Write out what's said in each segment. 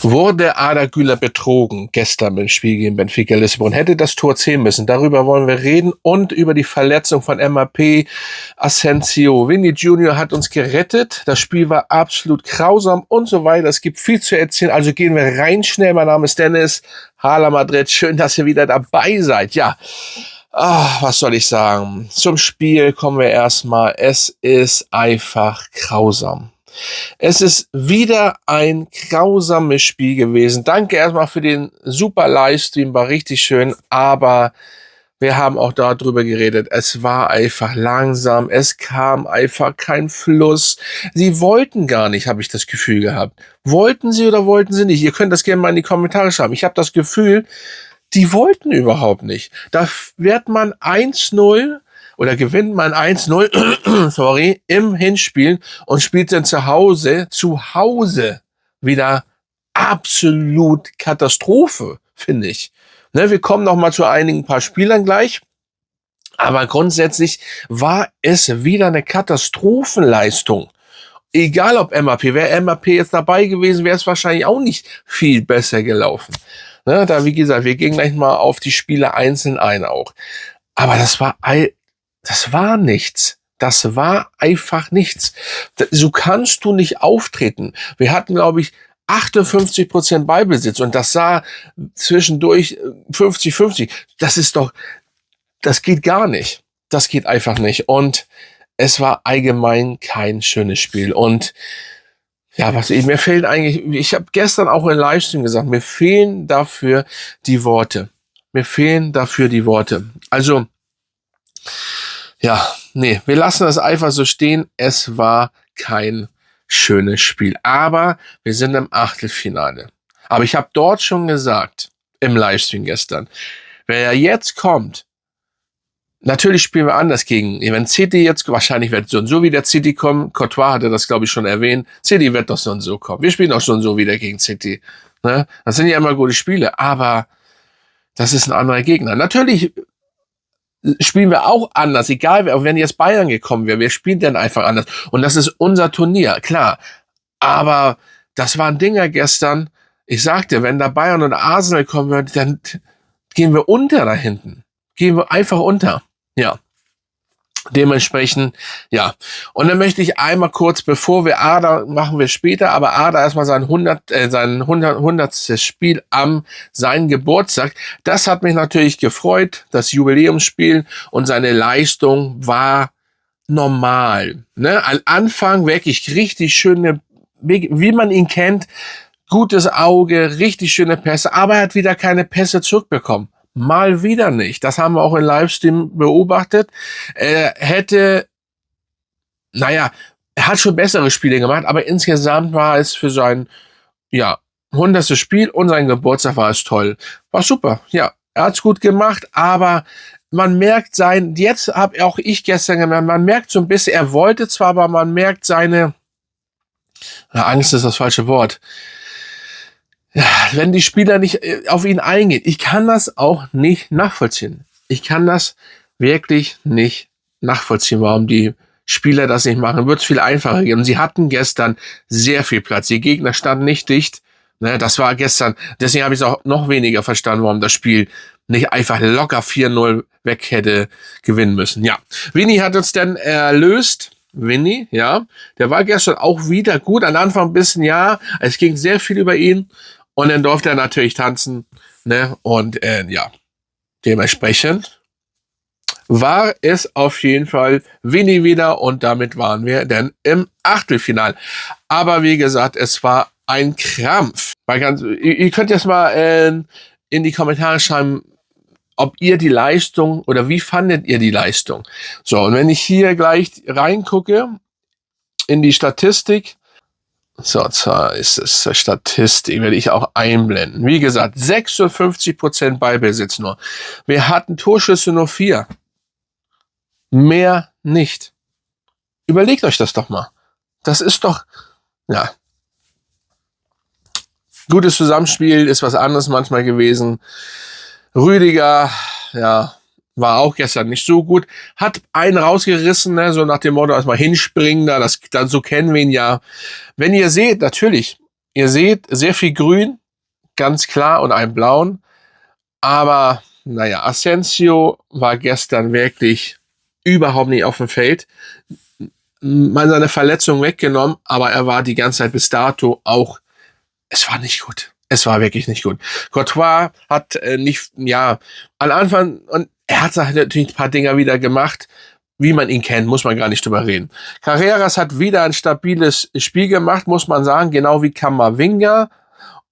Wurde Arda Güler betrogen gestern beim Spiel gegen Benfica Lissabon? Hätte das Tor zählen müssen? Darüber wollen wir reden und über die Verletzung von MAP, Asensio. Vini Junior hat uns gerettet. Das Spiel war absolut grausam und so weiter. Es gibt viel zu erzählen. Also gehen wir rein schnell. Mein Name ist Dennis. Hala Madrid. Schön, dass ihr wieder dabei seid. Ja, was soll ich sagen? Zum Spiel kommen wir erstmal. Es ist einfach grausam. Es ist wieder ein grausames Spiel gewesen. Danke erstmal für den super Livestream, war richtig schön, aber wir haben auch darüber geredet. Es war einfach langsam, es kam einfach kein Fluss. Sie wollten gar nicht, habe ich das Gefühl gehabt. Wollten sie oder wollten sie nicht? Ihr könnt das gerne mal in die Kommentare schreiben. Ich habe das Gefühl, die wollten überhaupt nicht. Da wird man 1-0 oder gewinnt man 1-0, sorry, im Hinspiel und spielt dann zu Hause wieder absolut Katastrophe, finde ich. Ne, wir kommen noch mal zu einigen paar Spielern gleich, aber grundsätzlich war es wieder eine Katastrophenleistung. Egal ob MAP, wäre MAP jetzt dabei gewesen, wäre es wahrscheinlich auch nicht viel besser gelaufen. Ne, da, wie gesagt, wir gehen gleich mal auf die Spiele einzeln ein auch. Aber das war nichts. Das war einfach nichts. So kannst du nicht auftreten. Wir hatten, glaube ich, 58% Ballbesitz und das sah zwischendurch 50-50. Das geht gar nicht. Das geht einfach nicht. Und es war allgemein kein schönes Spiel. Und ja, mir fehlen eigentlich, ich habe gestern auch im Livestream gesagt, mir fehlen dafür die Worte. Also, ja, nee, wir lassen das einfach so stehen. Es war kein schönes Spiel. Aber wir sind im Achtelfinale. Aber ich habe dort schon gesagt, im Livestream gestern, wer jetzt kommt, natürlich spielen wir anders gegen, wenn City jetzt, wahrscheinlich wird so und so wieder City kommen. Courtois hatte das, glaube ich, schon erwähnt. City wird doch so und so kommen. Wir spielen auch schon so wieder gegen City. Ne? Das sind ja immer gute Spiele, aber das ist ein anderer Gegner. Natürlich spielen wir auch anders, egal, wenn jetzt Bayern gekommen wäre, wir spielen dann einfach anders. Und das ist unser Turnier, klar. Aber das waren Dinger gestern. Ich sagte, wenn da Bayern und Arsenal kommen würden, dann gehen wir unter da hinten. Gehen wir einfach unter. Ja. Dementsprechend, ja. Und dann möchte ich einmal kurz, bevor wir Ada, machen wir später, aber Ada erstmal sein 100. Spiel am seinen Geburtstag. Das hat mich natürlich gefreut, das Jubiläumsspiel, und seine Leistung war normal. Ne? Am Anfang wirklich richtig schöne, wie man ihn kennt, gutes Auge, richtig schöne Pässe, aber er hat wieder keine Pässe zurückbekommen. Mal wieder nicht. Das haben wir auch im Livestream beobachtet. Er hat schon bessere Spiele gemacht, aber insgesamt war es für sein, 100. Spiel und sein Geburtstag war es toll. War super, ja. Er hat's gut gemacht, aber man merkt jetzt habe auch ich gestern gemerkt, man merkt so ein bisschen, er wollte zwar, aber man merkt Angst ist das falsche Wort. Ja, wenn die Spieler nicht auf ihn eingehen. Ich kann das auch nicht nachvollziehen. Ich kann das wirklich nicht nachvollziehen, warum die Spieler das nicht machen. Wird es viel einfacher gehen. Und sie hatten gestern sehr viel Platz. Die Gegner standen nicht dicht. Ne, das war gestern. Deswegen habe ich es auch noch weniger verstanden, warum das Spiel nicht einfach locker 4-0 weg hätte gewinnen müssen. Ja, Vini hat uns dann erlöst. Vini, ja, der war gestern auch wieder gut. Am Anfang ein bisschen, ja, es ging sehr viel über ihn. Und dann durfte er natürlich tanzen, ne? Und dementsprechend war es auf jeden Fall Vini wieder und damit waren wir dann im Achtelfinal. Aber wie gesagt, es war ein Krampf. Ihr könnt jetzt mal in die Kommentare schreiben, ob ihr die Leistung oder wie fandet ihr die Leistung. So, und wenn ich hier gleich reingucke in die Statistik, so, ist es Statistik, werde ich auch einblenden. Wie gesagt, 56% Ballbesitz nur. Wir hatten Torschüsse nur 4. Mehr nicht. Überlegt euch das doch mal. Das ist doch, ja. Gutes Zusammenspiel ist was anderes manchmal gewesen. Rüdiger, ja, war auch gestern nicht so gut. Hat einen rausgerissen, ne, so nach dem Motto, erstmal hinspringen, so kennen wir ihn ja. Wenn ihr seht, natürlich, Ihr seht, sehr viel Grün, ganz klar, und einen blauen. Aber, naja, Asensio war gestern wirklich überhaupt nicht auf dem Feld. Man seine Verletzung weggenommen, aber er war die ganze Zeit bis dato auch, es war nicht gut. Es war wirklich nicht gut. Courtois hat nicht, ja, am Anfang, und er hat natürlich ein paar Dinger wieder gemacht, wie man ihn kennt, muss man gar nicht drüber reden. Carreras hat wieder ein stabiles Spiel gemacht, muss man sagen, genau wie Camavinga,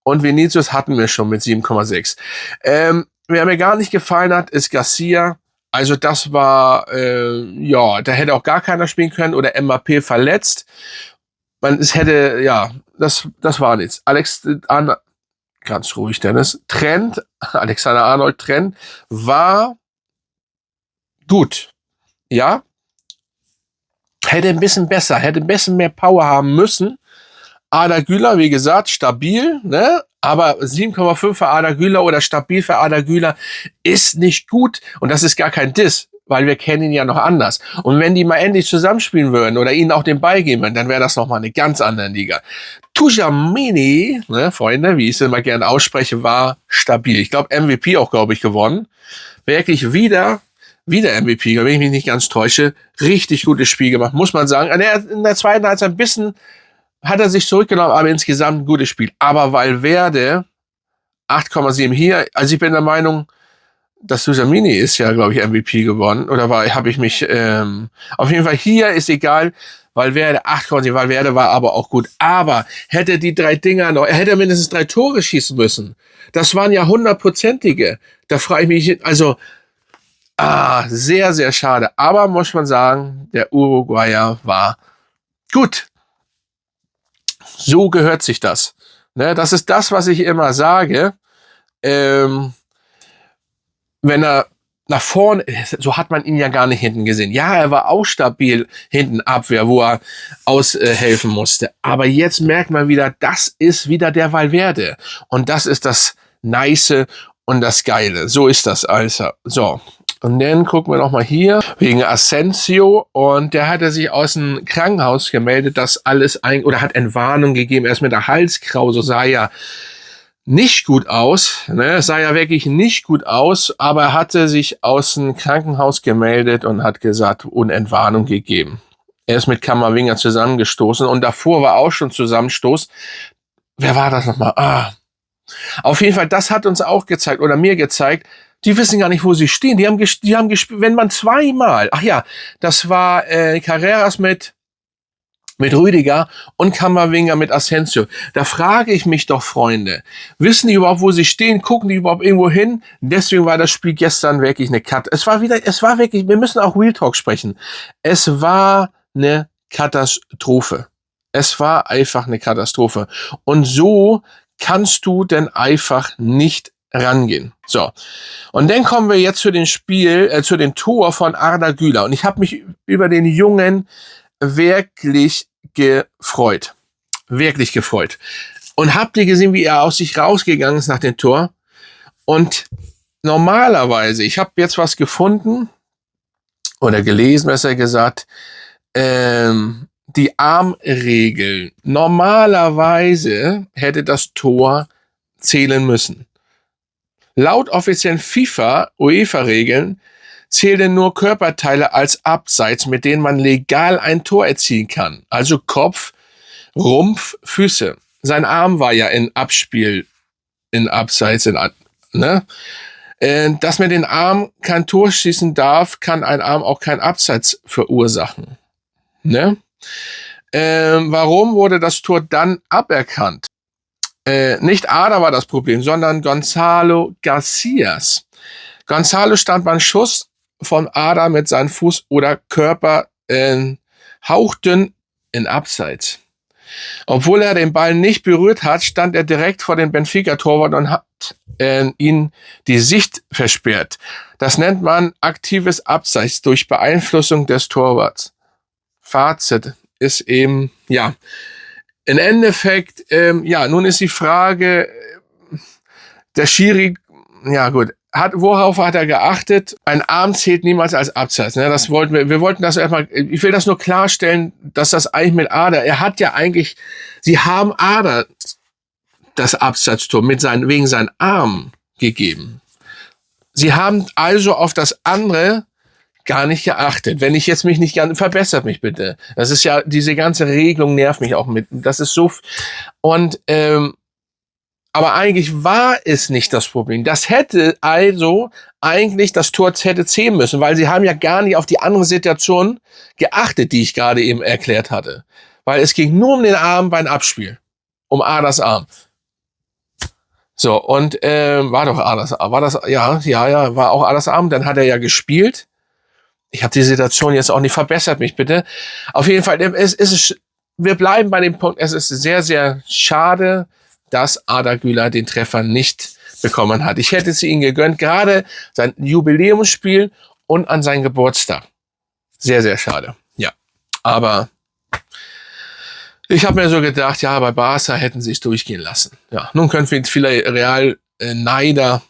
und Vinicius hatten wir schon mit 7,6. Wer mir gar nicht gefallen hat, ist Garcia. Also das war, ja, da hätte auch gar keiner spielen können oder Mbappé verletzt. Es hätte, ja, das war nichts. Ganz ruhig, Dennis. Alexander-Arnold Trent war gut. Ja, hätte ein bisschen besser, hätte ein bisschen mehr Power haben müssen. Arda Güler, wie gesagt, stabil, ne? Aber 7,5 für Arda Güler oder stabil für Arda Güler ist nicht gut. Und das ist gar kein Diss, weil wir kennen ihn ja noch anders. Und wenn die mal endlich zusammenspielen würden oder ihnen auch den Ball geben würden, dann wäre das nochmal eine ganz andere Liga. Tchouaméni, ne, Freunde, wie ich es immer gerne ausspreche, war stabil. Ich glaube, MVP auch, glaube ich, gewonnen. Wirklich wieder MVP, wenn ich mich nicht ganz täusche. Richtig gutes Spiel gemacht, muss man sagen. In der zweiten Halbzeit ein bisschen hat er sich zurückgenommen, aber insgesamt ein gutes Spiel. Aber Valverde 8,7 hier. Also ich bin der Meinung, dass Tchouaméni ist ja, glaube ich, MVP geworden. Oder habe ich mich, auf jeden Fall hier ist egal. Valverde 8,7. Valverde war aber auch gut. Aber hätte die 3 Dinger noch, er hätte mindestens 3 Tore schießen müssen. Das waren ja 100-prozentige. Da frage ich mich, also, sehr, sehr schade. Aber muss man sagen, der Uruguayer war gut. So gehört sich das. Ne, das ist das, was ich immer sage. Wenn er nach vorne, so hat man ihn ja gar nicht hinten gesehen. Ja, er war auch stabil hinten Abwehr, wo er aushelfen musste. Aber jetzt merkt man wieder, das ist wieder der Valverde. Und das ist das Nice und das Geile. So ist das also. So. Und dann gucken wir noch mal hier, wegen Asensio. Und der hatte sich aus dem Krankenhaus gemeldet, dass alles oder hat Entwarnung gegeben. Erst mit der Halskrause sah ja nicht gut aus. Ne? Es sah ja wirklich nicht gut aus. Aber er hatte sich aus dem Krankenhaus gemeldet und hat gesagt und Entwarnung gegeben. Er ist mit Camavinga zusammengestoßen. Und davor war auch schon Zusammenstoß. Wer war das nochmal? Auf jeden Fall, das hat uns auch gezeigt oder mir gezeigt, die wissen gar nicht, wo sie stehen. Die haben gespielt, wenn man zweimal, das war Carreras mit Rüdiger und Camavinga mit Asensio. Da frage ich mich doch, Freunde, wissen die überhaupt, wo sie stehen? Gucken die überhaupt irgendwo hin? Deswegen war das Spiel gestern wirklich eine Es war wirklich, wir müssen auch Real Talk sprechen. Es war eine Katastrophe. Es war einfach eine Katastrophe. Und so kannst du denn einfach nicht rangehen. So. Und dann kommen wir jetzt zu dem zu dem Tor von Arda Güler. Und ich habe mich über den Jungen wirklich gefreut. Wirklich gefreut. Und habt ihr gesehen, wie er aus sich rausgegangen ist nach dem Tor? Und normalerweise, ich habe jetzt was gefunden oder gelesen, besser gesagt, die Armregeln. Normalerweise hätte das Tor zählen müssen. Laut offiziellen UEFA-Regeln zählen nur Körperteile als Abseits, mit denen man legal ein Tor erzielen kann. Also Kopf, Rumpf, Füße. Sein Arm war ja in Abseits, ne? Dass man den Arm kein Tor schießen darf, kann ein Arm auch kein Abseits verursachen. Ne? Warum wurde das Tor dann aberkannt? Nicht Arda war das Problem, sondern Gonzalo Garcias. Gonzalo stand beim Schuss von Arda mit seinem Fuß oder Körper hauchdünn in Abseits. Obwohl er den Ball nicht berührt hat, stand er direkt vor dem Benfica-Torwart und hat ihn die Sicht versperrt. Das nennt man aktives Abseits durch Beeinflussung des Torwarts. Fazit ist eben, ja, im Endeffekt, nun ist die Frage, der Schiri, ja gut, worauf hat er geachtet? Ein Arm zählt niemals als Abseits. Ne? Wir wollten das erstmal, ich will das nur klarstellen, dass das eigentlich mit Arda, sie haben Arda das Abseitstor wegen seinen Arm gegeben. Sie haben also auf das andere gar nicht geachtet. Wenn ich jetzt mich nicht ganz, verbessert mich bitte. Das ist ja, diese ganze Regelung nervt mich auch mit. Das ist so, und, aber eigentlich war es nicht das Problem. Das hätte also eigentlich das Tor hätte zählen müssen, weil sie haben ja gar nicht auf die andere Situation geachtet, die ich gerade eben erklärt hatte. Weil es ging nur um den Arm beim Abspiel. Um Aders Arm. So, und war doch Aders Arm. War das, ja, war auch Aders Arm. Dann hat er ja gespielt. Ich habe die Situation jetzt auch nicht, verbessert mich bitte. Auf jeden Fall, wir bleiben bei dem Punkt, es ist sehr, sehr schade, dass Arda Güler den Treffer nicht bekommen hat. Ich hätte es ihm gegönnt, gerade sein Jubiläumsspiel und an seinen Geburtstag. Sehr, sehr schade. Ja, aber ich habe mir so gedacht, ja, bei Barca hätten sie es durchgehen lassen. Ja, nun können viele Real-Neider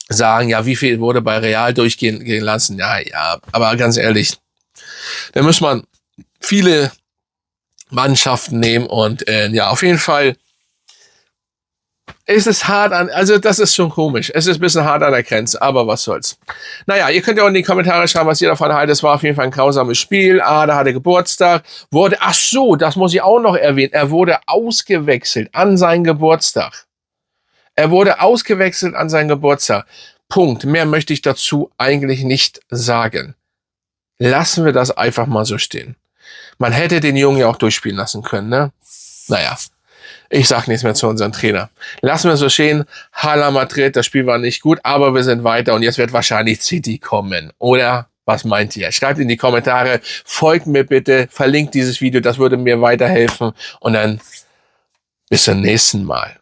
sagen, ja, wie viel wurde bei Real durchgehen lassen? Ja, aber ganz ehrlich, da muss man viele Mannschaften nehmen und ja, auf jeden Fall ist es hart also das ist schon komisch. Es ist ein bisschen hart an der Grenze, aber was soll's. Naja, ihr könnt ja auch in die Kommentare schreiben, was ihr davon haltet. Es war auf jeden Fall ein grausames Spiel. Da hatte Geburtstag. Ach so, das muss ich auch noch erwähnen. Er wurde ausgewechselt an seinen Geburtstag. Punkt. Mehr möchte ich dazu eigentlich nicht sagen. Lassen wir das einfach mal so stehen. Man hätte den Jungen ja auch durchspielen lassen können, ne? Naja. Ich sag nichts mehr zu unserem Trainer. Lassen wir es so stehen. Hala Madrid, das Spiel war nicht gut, aber wir sind weiter und jetzt wird wahrscheinlich City kommen. Oder was meint ihr? Schreibt in die Kommentare, folgt mir bitte, verlinkt dieses Video, das würde mir weiterhelfen und dann bis zum nächsten Mal.